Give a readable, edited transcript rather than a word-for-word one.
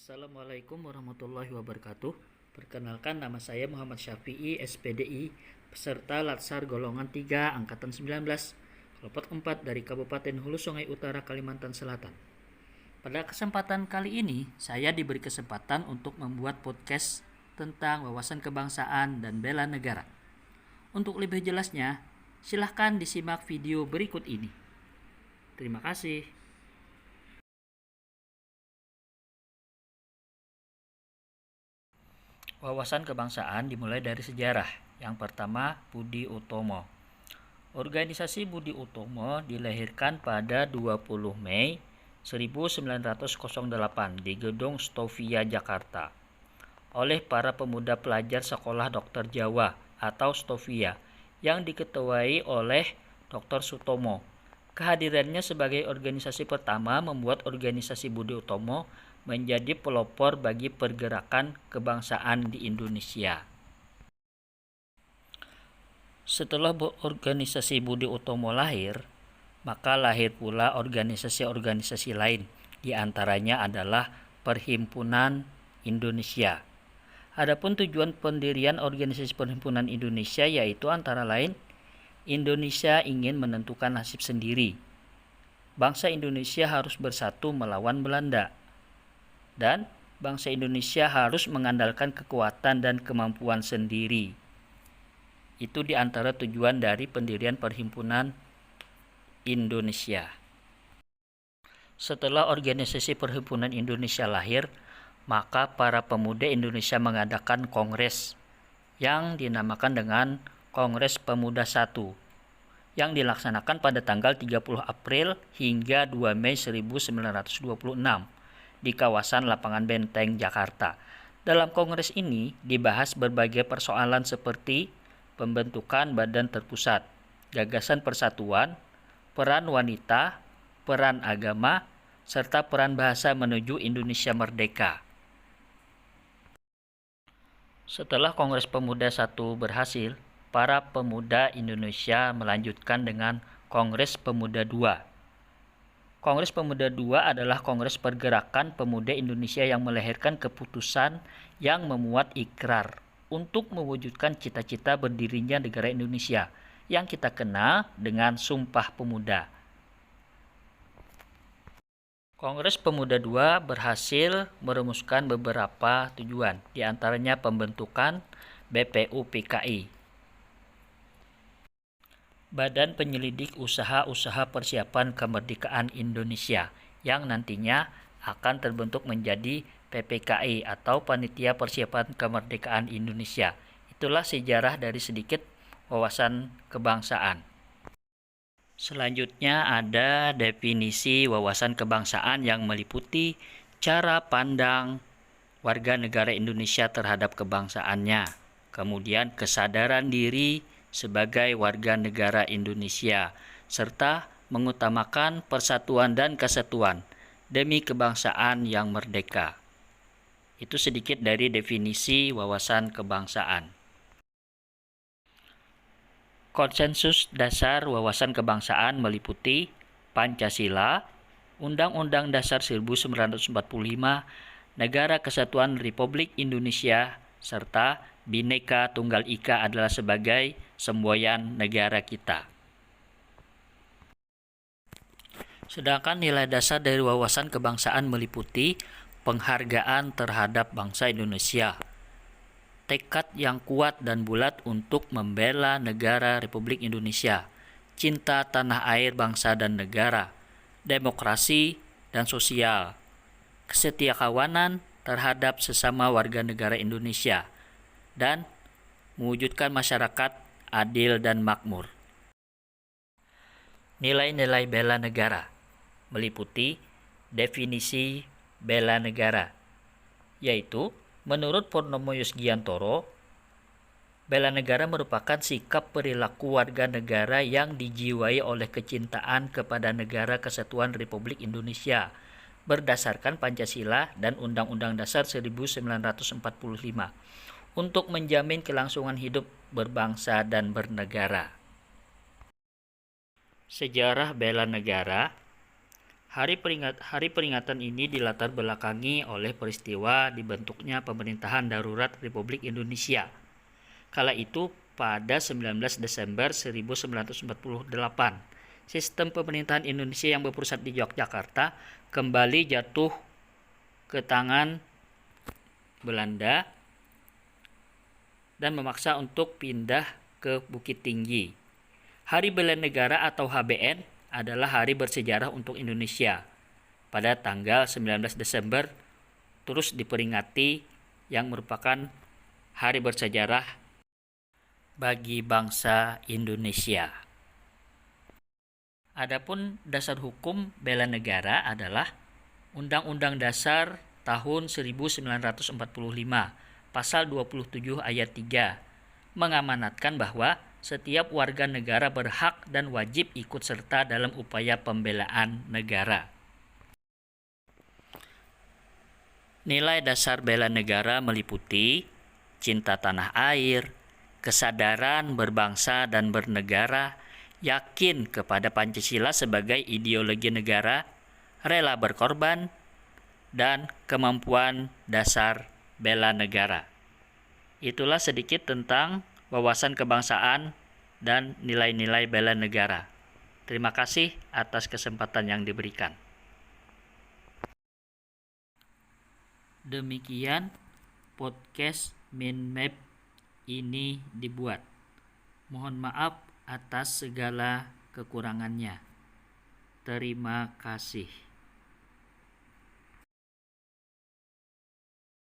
Assalamualaikum warahmatullahi wabarakatuh. Perkenalkan, nama saya Muhammad Syafi'i, SPDI, peserta Latsar golongan 3 angkatan 19, kelompok 4 dari Kabupaten Hulu Sungai Utara, Kalimantan Selatan. Pada kesempatan kali ini, saya diberi kesempatan untuk membuat podcast tentang wawasan kebangsaan dan bela negara. Untuk lebih jelasnya, silahkan disimak video berikut ini. Terima kasih. Wawasan kebangsaan dimulai dari sejarah. Yang pertama, Budi Utomo. Organisasi Budi Utomo dilahirkan pada 20 Mei 1908 di Gedung Stovia, Jakarta, oleh para pemuda pelajar Sekolah Dokter Jawa atau Stovia yang diketuai oleh Dr. Sutomo. Kehadirannya sebagai organisasi pertama membuat organisasi Budi Utomo menjadi pelopor bagi pergerakan kebangsaan di Indonesia. Setelah organisasi Budi Utomo lahir, maka lahir pula organisasi-organisasi lain, di antaranya adalah Perhimpunan Indonesia. Adapun tujuan pendirian organisasi Perhimpunan Indonesia yaitu antara lain Indonesia ingin menentukan nasib sendiri. Bangsa Indonesia harus bersatu melawan Belanda. Dan bangsa Indonesia harus mengandalkan kekuatan dan kemampuan sendiri. Itu di antara tujuan dari pendirian Perhimpunan Indonesia. Setelah organisasi Perhimpunan Indonesia lahir, maka para pemuda Indonesia mengadakan kongres yang dinamakan dengan Kongres Pemuda I yang dilaksanakan pada tanggal 30 April hingga 2 Mei 1926 di kawasan Lapangan Benteng, Jakarta. Dalam kongres ini dibahas berbagai persoalan seperti pembentukan badan terpusat, gagasan persatuan, peran wanita, peran agama, serta peran bahasa menuju Indonesia merdeka. Setelah Kongres Pemuda I berhasil, para pemuda Indonesia melanjutkan dengan Kongres Pemuda II. Kongres Pemuda II adalah kongres pergerakan pemuda Indonesia yang melahirkan keputusan yang memuat ikrar untuk mewujudkan cita-cita berdirinya negara Indonesia yang kita kenal dengan Sumpah Pemuda. Kongres Pemuda II berhasil merumuskan beberapa tujuan, di antaranya pembentukan BPUPKI, Badan Penyelidik Usaha-Usaha Persiapan Kemerdekaan Indonesia, yang nantinya akan terbentuk menjadi PPKI atau Panitia Persiapan Kemerdekaan Indonesia. Itulah sejarah dari sedikit wawasan kebangsaan. Selanjutnya ada definisi wawasan kebangsaan yang meliputi cara pandang warga negara Indonesia terhadap kebangsaannya, kemudian kesadaran diri sebagai warga negara Indonesia, serta mengutamakan persatuan dan kesatuan demi kebangsaan yang merdeka. Itu sedikit dari definisi wawasan kebangsaan. Konsensus dasar wawasan kebangsaan meliputi Pancasila, Undang-Undang Dasar 1945, Negara Kesatuan Republik Indonesia, serta Bhinneka Tunggal Ika adalah sebagai semboyan negara kita. Sedangkan nilai dasar dari wawasan kebangsaan meliputi penghargaan terhadap bangsa Indonesia, tekad yang kuat dan bulat untuk membela negara Republik Indonesia, cinta tanah air bangsa dan negara, demokrasi dan sosial, kesetiakawanan terhadap sesama warga negara Indonesia, dan mewujudkan masyarakat adil dan makmur. Nilai-nilai bela negara meliputi definisi bela negara, yaitu menurut Purnomo Yusgiantoro, bela negara merupakan sikap perilaku warga negara yang dijiwai oleh kecintaan kepada Negara Kesatuan Republik Indonesia berdasarkan Pancasila dan Undang-Undang Dasar 1945 untuk menjamin kelangsungan hidup berbangsa dan bernegara. Sejarah bela negara Hari peringatan ini dilatar belakangi oleh peristiwa dibentuknya pemerintahan darurat Republik Indonesia. Kala itu pada 19 Desember 1948, sistem pemerintahan Indonesia yang berpusat di Yogyakarta kembali jatuh ke tangan Belanda dan memaksa untuk pindah ke Bukit Tinggi. Hari Bela Negara atau HBN adalah hari bersejarah untuk Indonesia. Pada tanggal 19 Desember terus diperingati yang merupakan hari bersejarah bagi bangsa Indonesia. Adapun dasar hukum bela negara adalah Undang-Undang Dasar tahun 1945, pasal 27 ayat 3, mengamanatkan bahwa setiap warga negara berhak dan wajib ikut serta dalam upaya pembelaan negara. Nilai dasar bela negara meliputi cinta tanah air, kesadaran berbangsa dan bernegara, yakin kepada Pancasila sebagai ideologi negara, rela berkorban, dan kemampuan dasar bela negara. Itulah sedikit tentang wawasan kebangsaan dan nilai-nilai bela negara. Terima kasih atas kesempatan yang diberikan. Demikian podcast Minmap ini dibuat. Mohon maaf atas segala kekurangannya. Terima kasih.